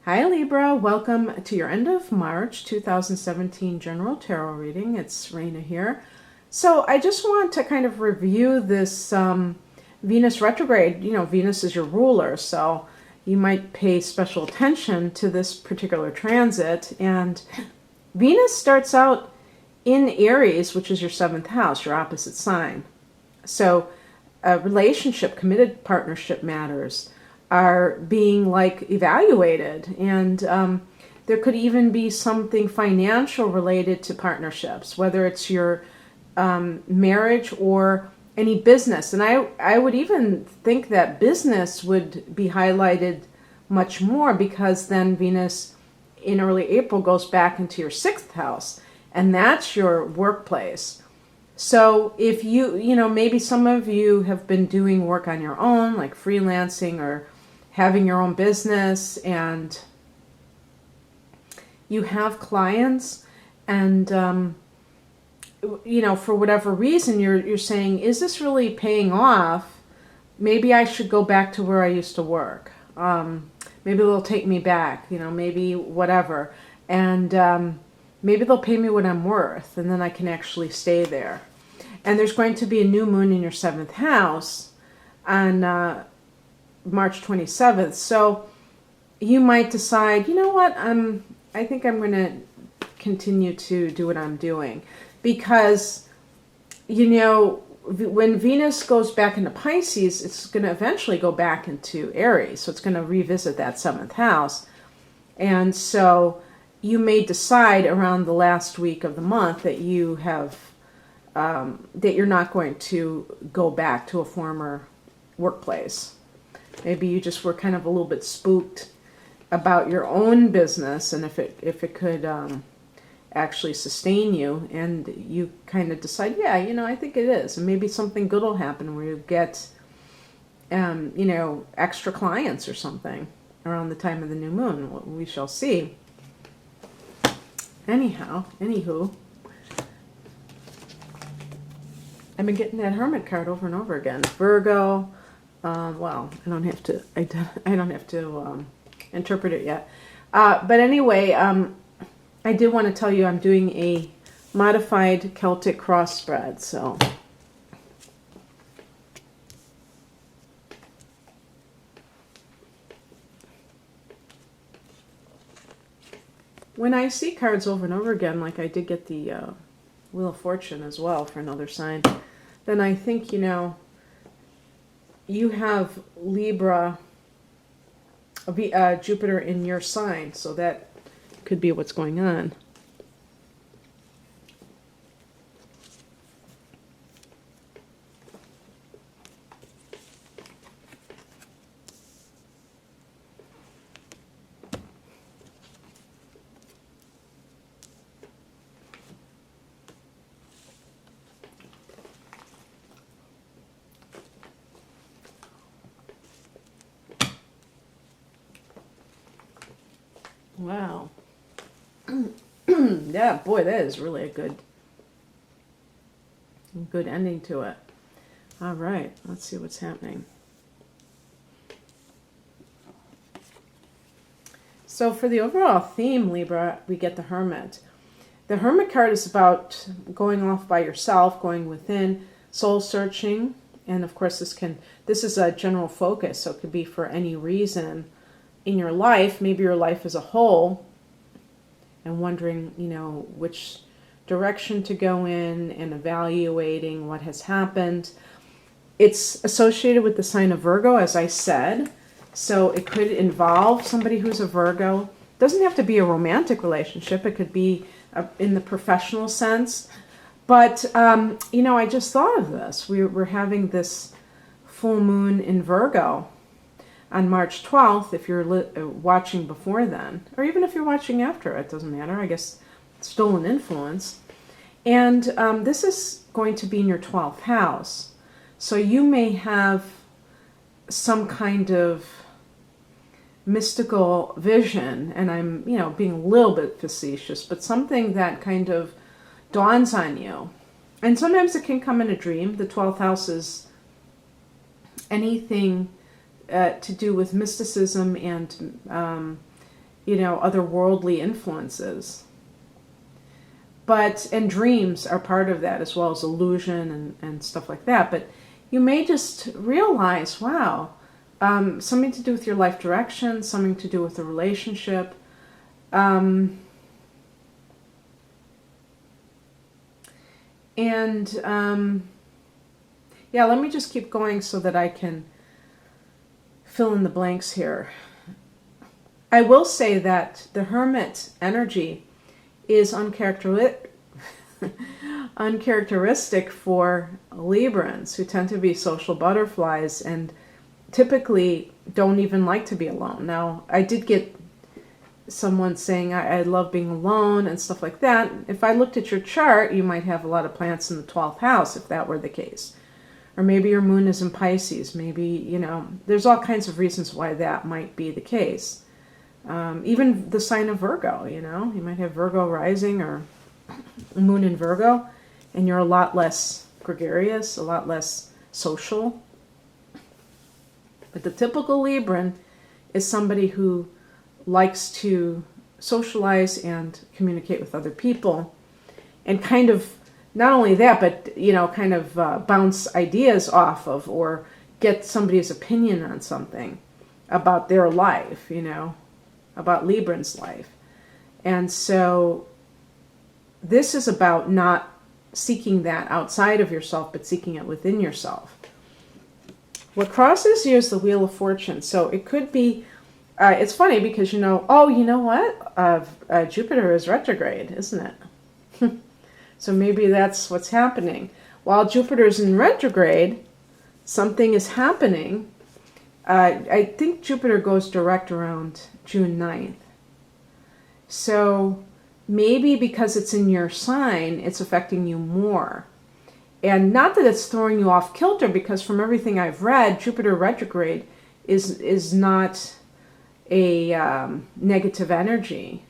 Hi Libra, welcome to your end of March 2017 general tarot reading. It's Raina here. So I just want to kind of review this Venus retrograde. You know, Venus is your ruler, so you might pay special attention to this particular transit. And Venus starts out in Aries, which is your seventh house, your opposite sign. So a relationship, committed partnership matters are being evaluated, and there could even be something financial related to partnerships, whether it's your marriage or any business. And I would even think that business would be highlighted much more, because then Venus in early April goes back into your sixth house, and that's your workplace. So if maybe some of you have been doing work on your own, like freelancing or having your own business, and you have clients, and for whatever reason you're saying, is this really paying off? Maybe I should go back to where I used to work. Maybe they'll take me back, maybe whatever, and maybe they'll pay me what I'm worth, and then I can actually stay there. And there's going to be a new moon in your seventh house on March 27th. So you might decide, you know what, I think I'm going to continue to do what I'm doing, because when Venus goes back into Pisces, it's going to eventually go back into Aries, so it's going to revisit that seventh house. And so you may decide around the last week of the month that you have that you're not going to go back to a former workplace. Maybe you just were kind of a little bit spooked about your own business, and if it could actually sustain you, and you kind of decide, yeah, I think it is, and maybe something good will happen where you get extra clients or something around the time of the new moon. We shall see. Anywho, I've been getting that Hermit card over and over again. Virgo. Well, I don't have to interpret it yet. But anyway, I did want to tell you I'm doing a modified Celtic cross spread. So when I see cards over and over again, like I did get the Wheel of Fortune as well for another sign, then I think, you have Libra, Jupiter in your sign, so that could be what's going on. Wow. Yeah, boy, that is really a good ending to it. All right, let's see what's happening. So for the overall theme, Libra, we get the Hermit. The Hermit card is about going off by yourself, going within, soul searching, and of course this is a general focus, so it could be for any reason in your life, maybe your life as a whole, and wondering, which direction to go in, and evaluating what has happened. It's associated with the sign of Virgo, as I said, so it could involve somebody who's a Virgo. It doesn't have to be a romantic relationship. It could be in the professional sense. But, I just thought of this. We're having this full moon in Virgo on March 12th, if you're watching before then, or even if you're watching after, it doesn't matter. I guess it's still an influence. And this is going to be in your 12th house. So you may have some kind of mystical vision, and I'm, being a little bit facetious, but something that kind of dawns on you. And sometimes it can come in a dream. The 12th house is anything to do with mysticism and otherworldly influences. And dreams are part of that, as well as illusion and stuff like that. But you may just realize, wow, something to do with your life direction, something to do with the relationship. Yeah, let me just keep going so that I can fill in the blanks here. I will say that the Hermit energy is uncharacteristic for Librans, who tend to be social butterflies and typically don't even like to be alone. Now, I did get someone saying, I love being alone and stuff like that. If I looked at your chart, you might have a lot of planets in the 12th house, if that were the case. Or maybe your moon is in Pisces. Maybe, there's all kinds of reasons why that might be the case. Even the sign of Virgo, you might have Virgo rising or moon in Virgo, and you're a lot less gregarious, a lot less social. But the typical Libran is somebody who likes to socialize and communicate with other people, and kind of, not only that, but, kind of bounce ideas off of or get somebody's opinion on something about their life, about Libran's life. And so this is about not seeking that outside of yourself, but seeking it within yourself. What crosses you is the Wheel of Fortune. So it could be, it's funny because, you know what? Jupiter is retrograde, isn't it? So maybe that's what's happening. While Jupiter's in retrograde, something is happening. I think Jupiter goes direct around June 9th. So maybe because it's in your sign, it's affecting you more. And not that it's throwing you off kilter, because from everything I've read, Jupiter retrograde is not a negative energy.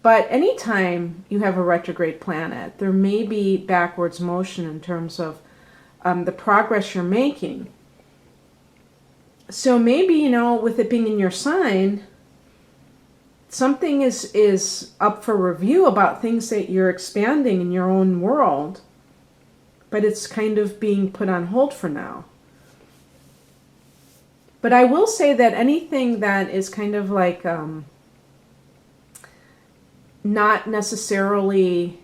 But anytime you have a retrograde planet, there may be backwards motion in terms of the progress you're making. So maybe, with it being in your sign, something is up for review about things that you're expanding in your own world, but it's kind of being put on hold for now. But I will say that anything that is kind of like not necessarily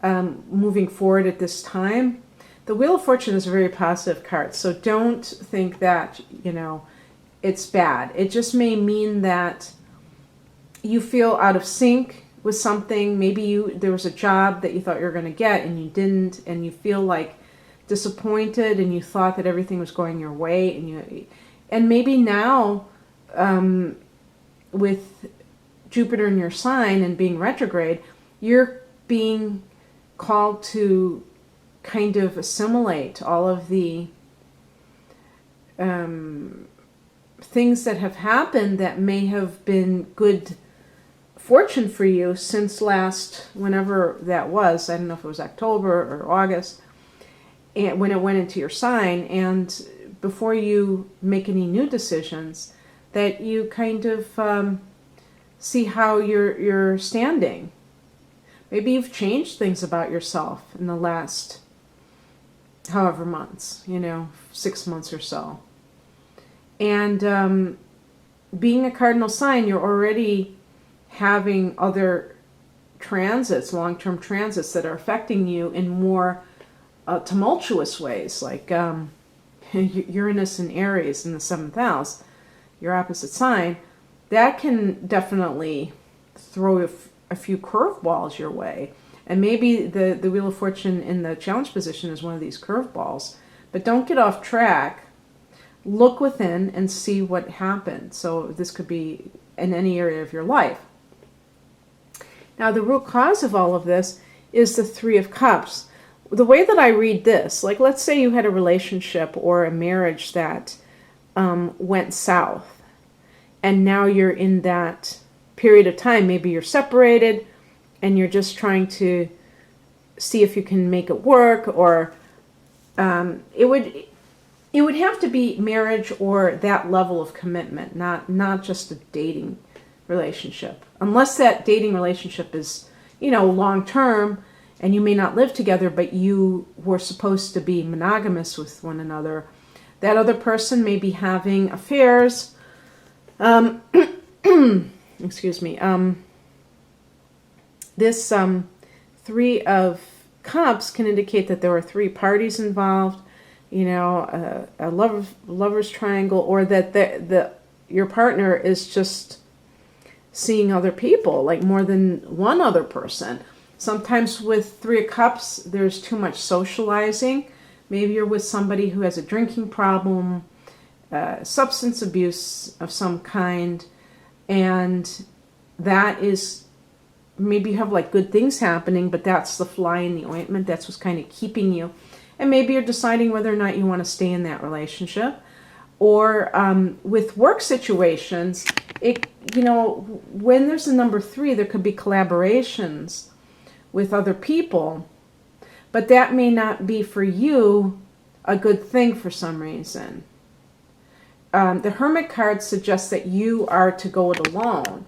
moving forward at this time, the Wheel of Fortune is a very positive card. So don't think that, it's bad. It just may mean that you feel out of sync with something. Maybe there was a job that you thought you were going to get and you didn't, and you feel like disappointed, and you thought that everything was going your way, and maybe now with Jupiter in your sign and being retrograde, you're being called to kind of assimilate all of the things that have happened that may have been good fortune for you since last, whenever that was. I don't know if it was October or August, and when it went into your sign. And before you make any new decisions, that you kind of see how you're standing. Maybe you've changed things about yourself in the last however months, 6 months or so. And being a cardinal sign, you're already having other transits, long-term transits, that are affecting you in more tumultuous ways, like Uranus and Aries in the 7th house, your opposite sign. That can definitely throw a few curveballs your way. And maybe the Wheel of Fortune in the challenge position is one of these curveballs. But don't get off track. Look within and see what happened. So this could be in any area of your life. Now, the root cause of all of this is the Three of Cups. The way that I read this, like let's say you had a relationship or a marriage that went south, and now you're in that period of time. Maybe you're separated and you're just trying to see if you can make it work, or it would have to be marriage or that level of commitment, not just a dating relationship. Unless that dating relationship is, long term and you may not live together, but you were supposed to be monogamous with one another. That other person may be having affairs. Excuse me. This Three of Cups can indicate that there are three parties involved, a lover's triangle, or that your partner is just seeing other people, like more than one other person. Sometimes with Three of Cups, there's too much socializing. Maybe you're with somebody who has a drinking problem, substance abuse of some kind, and that is, maybe you have like good things happening, but that's the fly in the ointment. That's what's kind of keeping you. And maybe you're deciding whether or not you want to stay in that relationship. Or with work situations, when there's a number 3, there could be collaborations with other people, but that may not be for you a good thing for some reason. The Hermit card suggests that you are to go it alone.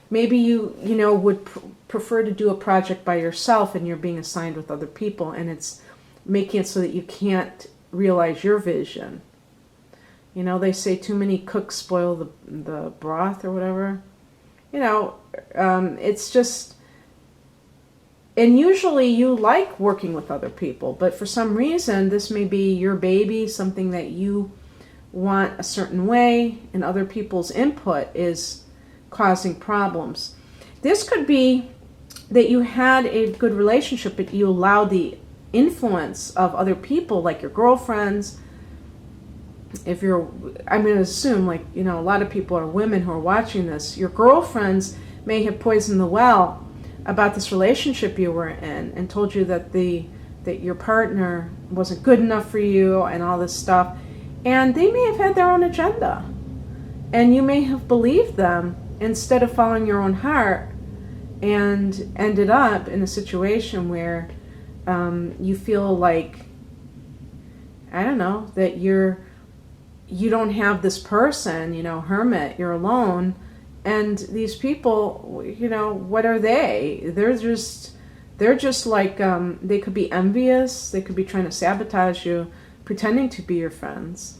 Maybe you would prefer to do a project by yourself and you're being assigned with other people, and it's making it so that you can't realize your vision. They say too many cooks spoil the broth or whatever. It's just, and usually you like working with other people, but for some reason this may be your baby, something that you want a certain way, and other people's input is causing problems. This could be that you had a good relationship, but you allowed the influence of other people, like your girlfriends. I'm going to assume, a lot of people are women who are watching this. Your girlfriends may have poisoned the well about this relationship you were in and told you that your partner wasn't good enough for you and all this stuff. And they may have had their own agenda. And you may have believed them instead of following your own heart, and ended up in a situation where you feel like, I don't know, that you don't have this person, Hermit, you're alone. And these people, what are they? They're just like, they could be envious. They could be trying to sabotage you, pretending to be your friends.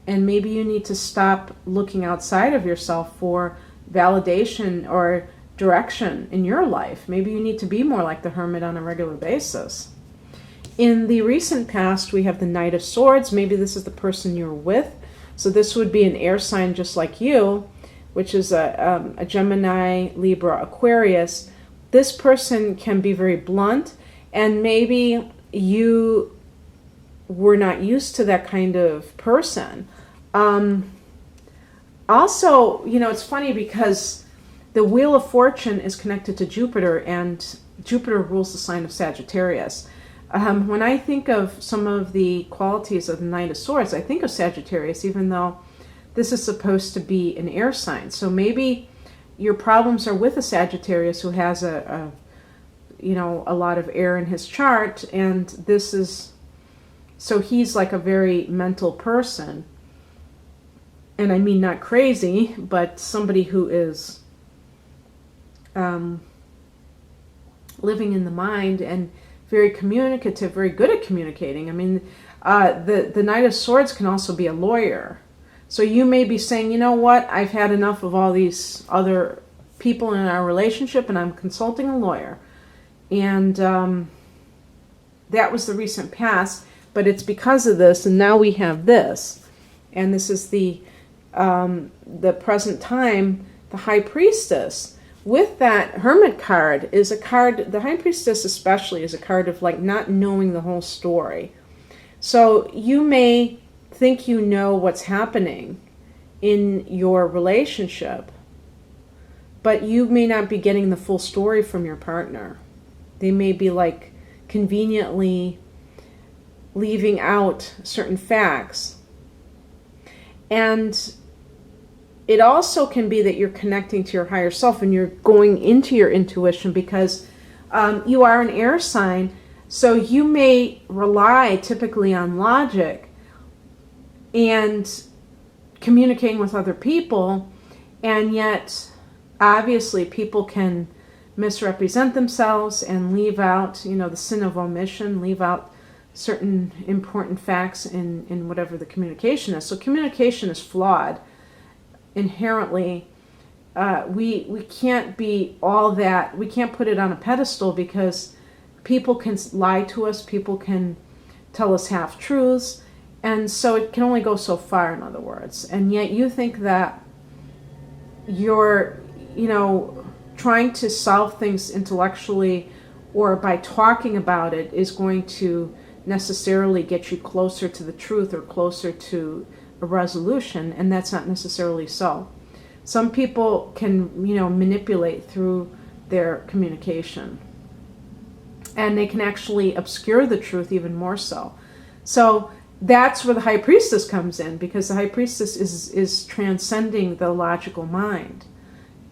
And maybe you need to stop looking outside of yourself for validation or direction in your life. Maybe you need to be more like the Hermit on a regular basis. In the recent past, we have the Knight of Swords. Maybe this is the person you're with. So this would be an air sign just like you, which is a Gemini, Libra, Aquarius. This person can be very blunt, and maybe you were not used to that kind of person. Also, it's funny because the Wheel of Fortune is connected to Jupiter, and Jupiter rules the sign of Sagittarius. When I think of some of the qualities of the Knight of Swords, I think of Sagittarius, even though this is supposed to be an air sign. So maybe your problems are with a Sagittarius who has a lot of air in his chart, and so he's like a very mental person. And I mean not crazy, but somebody who is living in the mind and very communicative, very good at communicating. I mean, the Knight of Swords can also be a lawyer. So you may be saying, you know what, I've had enough of all these other people in our relationship, and I'm consulting a lawyer. And that was the recent past, but it's because of this, and now we have this. And this is the present time, the High Priestess. With that Hermit card is a card, the High Priestess especially, is a card of like not knowing the whole story. So you may think you know what's happening in your relationship, but you may not be getting the full story from your partner. They may be like conveniently leaving out certain facts. And it also can be that you're connecting to your higher self and you're going into your intuition because you are an air sign. So you may rely typically on logic and communicating with other people, and yet obviously people can misrepresent themselves and leave out, the sin of omission, leave out certain important facts in whatever the communication is. So communication is flawed inherently. We can't be all that. We can't put it on a pedestal because people can lie to us. People can tell us half-truths. And so it can only go so far, in other words. And yet you think that you're, trying to solve things intellectually or by talking about it is going to necessarily get you closer to the truth or closer to a resolution, and that's not necessarily so. Some people can, manipulate through their communication, and they can actually obscure the truth even more so. So that's where the High Priestess comes in, because the High Priestess is transcending the logical mind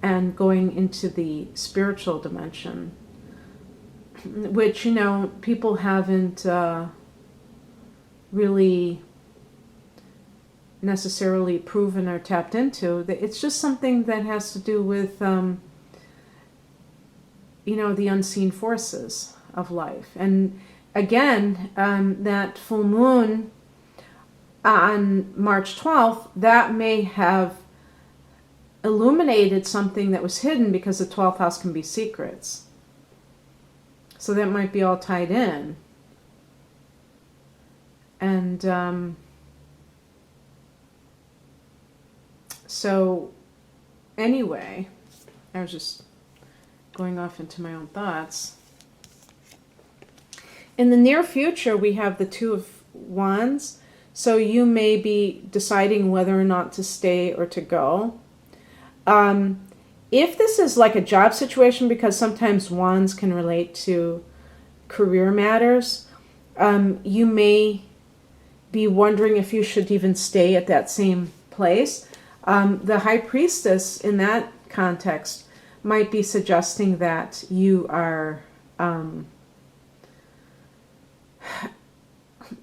and going into the spiritual dimension, which, people haven't really necessarily proven or tapped into. It's just something that has to do with, the unseen forces of life. And again, that full moon on March 12th, that may have illuminated something that was hidden, because the 12th house can be secrets. So that might be all tied in. And so anyway, I was just going off into my own thoughts. In the near future, we have the Two of Wands. So you may be deciding whether or not to stay or to go. If this is like a job situation, because sometimes wands can relate to career matters, you may be wondering if you should even stay at that same place. The High Priestess in that context might be suggesting that you are,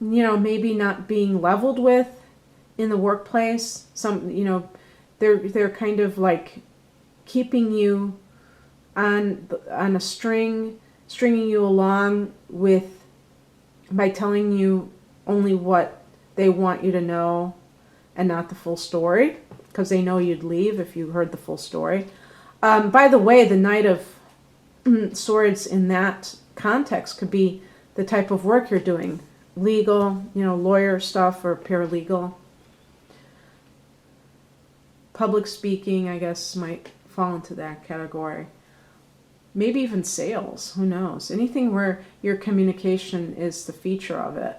maybe not being leveled with in the workplace. They're kind of like keeping you on a stringing you along by telling you only what they want you to know and not the full story, because they know you'd leave if you heard the full story. By the way, the Knight of Swords in that context could be the type of work you're doing. Legal, lawyer stuff, or paralegal. Public speaking, I guess, might fall into that category. Maybe even sales, who knows? Anything where your communication is the feature of it.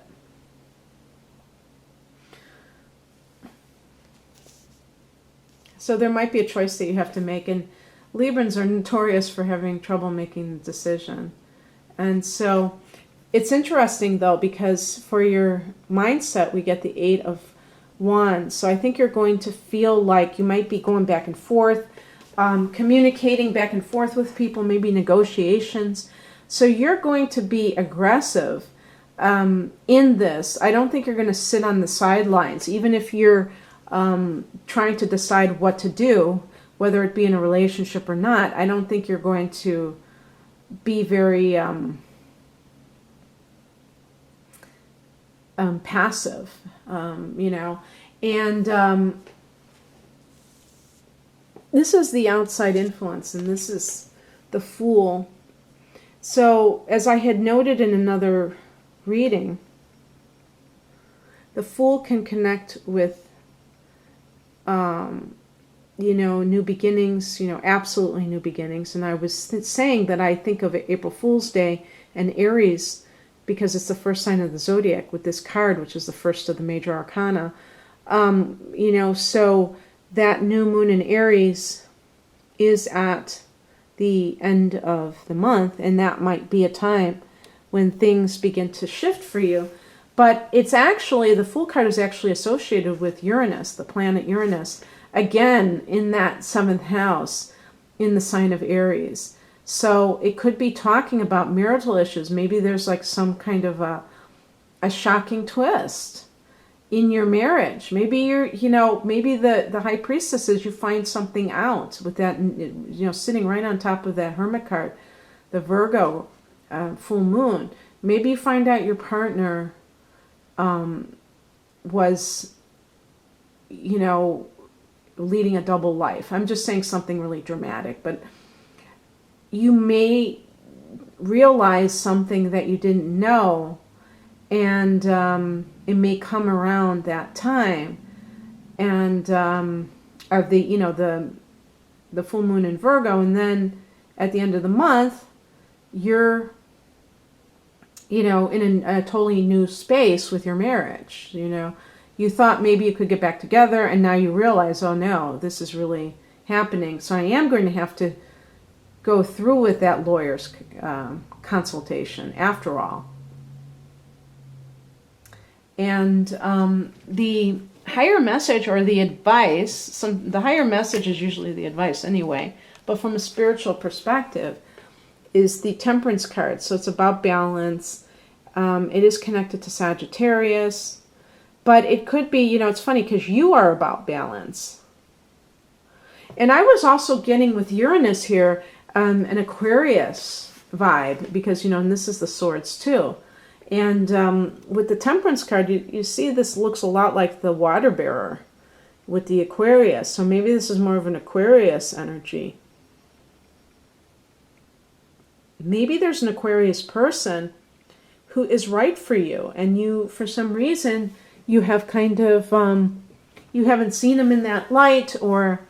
So there might be a choice that you have to make, and Librans are notorious for having trouble making the decision. And so it's interesting, though, because for your mindset, we get the Eight of Wands. So I think you're going to feel like you might be going back and forth, communicating back and forth with people, maybe negotiations. So you're going to be aggressive in this. I don't think you're going to sit on the sidelines, even if you're trying to decide what to do, whether it be in a relationship or not. I don't think you're going to be very passive, and this is the outside influence, and this is the Fool. So as I had noted in another reading, the Fool can connect with new beginnings, absolutely new beginnings. And I was saying that I think of April Fool's Day and Aries because it's the first sign of the zodiac with this card, which is the first of the major arcana. So that new moon in Aries is at the end of the month, and that might be a time when things begin to shift for you. But it's actually, the Fool card is actually associated with Uranus, the planet Uranus, again in that 7th house in the sign of Aries. So it could be talking about marital issues. Maybe there's like some kind of a shocking twist, in your marriage. Maybe maybe the High Priestess is you find something out with that, sitting right on top of that Hermit card, the Virgo full moon. Maybe you find out your partner was, leading a double life. I'm just saying something really dramatic, but you may realize something that you didn't know, and it may come around that time, and of the full moon in Virgo, and then at the end of the month, you're in a totally new space with your marriage. You thought maybe you could get back together, and now you realize, oh no, this is really happening. So I am going to have to go through with that lawyer's consultation after all. And the higher message or the advice, the higher message is usually the advice anyway, but from a spiritual perspective, is the Temperance card. So it's about balance. It is connected to Sagittarius. But it could be, it's funny because you are about balance. And I was also getting with Uranus here an Aquarius vibe because, and this is the swords too. And with the Temperance card, you see this looks a lot like the water bearer with the Aquarius. So maybe this is more of an Aquarius energy. Maybe there's an Aquarius person who is right for you, and you, for some reason, you have kind of, you haven't seen them in that light, or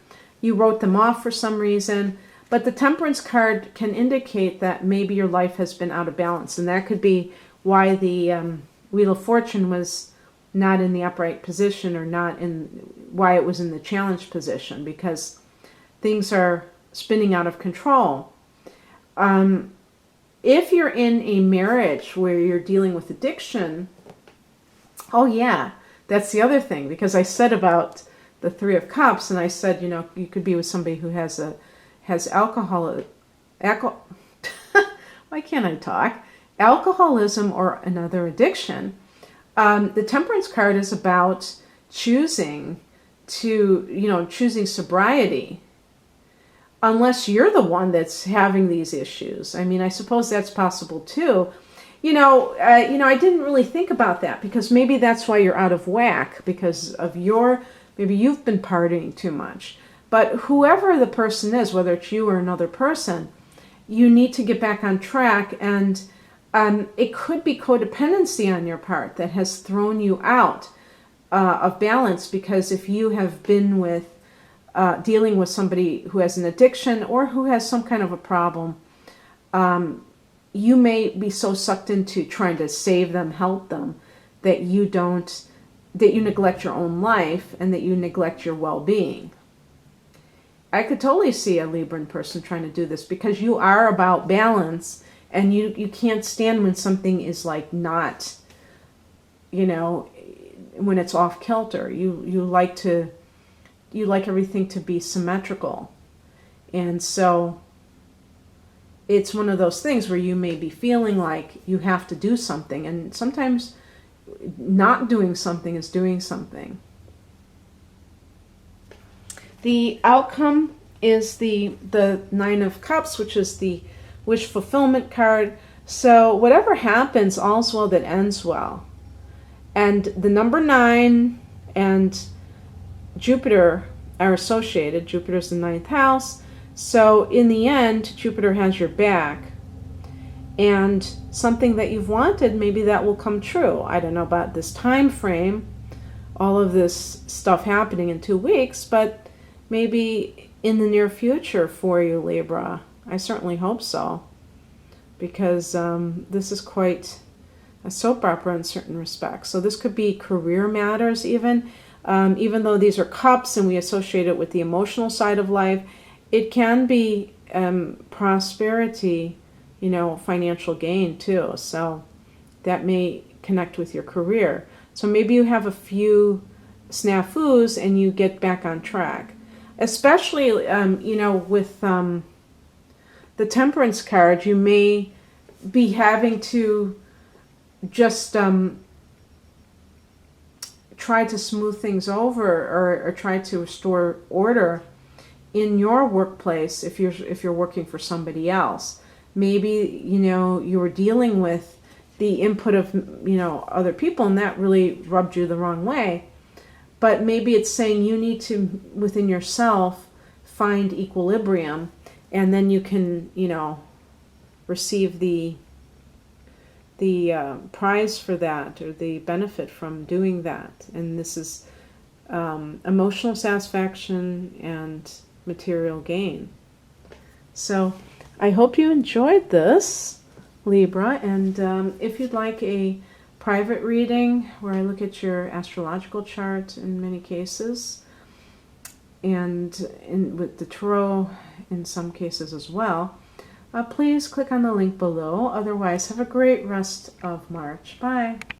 you wrote them off for some reason. But the Temperance card can indicate that maybe your life has been out of balance. And that could be why the Wheel of Fortune was not in the upright position, or why it was in the challenge position, because things are spinning out of control. If you're in a marriage where you're dealing with addiction, oh yeah, that's the other thing, because I said about the Three of Cups, and I said, you could be with somebody who has alcohol, why can't I talk? Alcoholism or another addiction. The Temperance card is about choosing sobriety, unless you're the one that's having these issues. I mean, I suppose that's possible too. I didn't really think about that, because maybe that's why you're out of whack, because of maybe you've been partying too much. But whoever the person is, whether it's you or another person, you need to get back on track. And it could be codependency on your part that has thrown you out of balance, because if you have been dealing with somebody who has an addiction or who has some kind of a problem, you may be so sucked into trying to save them, help them, that you neglect your own life, and that you neglect your well-being. I could totally see a Libran person trying to do this, because you are about balance, and you can't stand when something is like not, when it's off kilter. You like everything to be symmetrical. And so it's one of those things where you may be feeling like you have to do something, and sometimes not doing something is doing something. The outcome is the Nine of Cups, which is the wish fulfillment card. So whatever happens, all's well that ends well. And the number 9 and Jupiter are associated. Jupiter's the 9th house. So in the end, Jupiter has your back. And something that you've wanted, maybe that will come true. I don't know about this time frame, all of this stuff happening in 2 weeks, but maybe in the near future for you, Libra. I certainly hope so, because this is quite a soap opera in certain respects. So this could be career matters even though these are cups and we associate it with the emotional side of life. It can be prosperity, financial gain too. So that may connect with your career. So maybe you have a few snafus and you get back on track. Especially, with the Temperance card, you may be having to just try to smooth things over, or try to restore order in your workplace if you're working for somebody else. Maybe, you know, you were dealing with the input of, you know, other people, and that really rubbed you the wrong way. But maybe it's saying you need to, within yourself, find equilibrium, and then you can, you know, receive the prize for that, or the benefit from doing that. And this is emotional satisfaction and material gain. So I hope you enjoyed this, Libra, and if you'd like a private reading where I look at your astrological chart in many cases, and with the tarot in some cases as well, please click on the link below. Otherwise, have a great rest of March. Bye.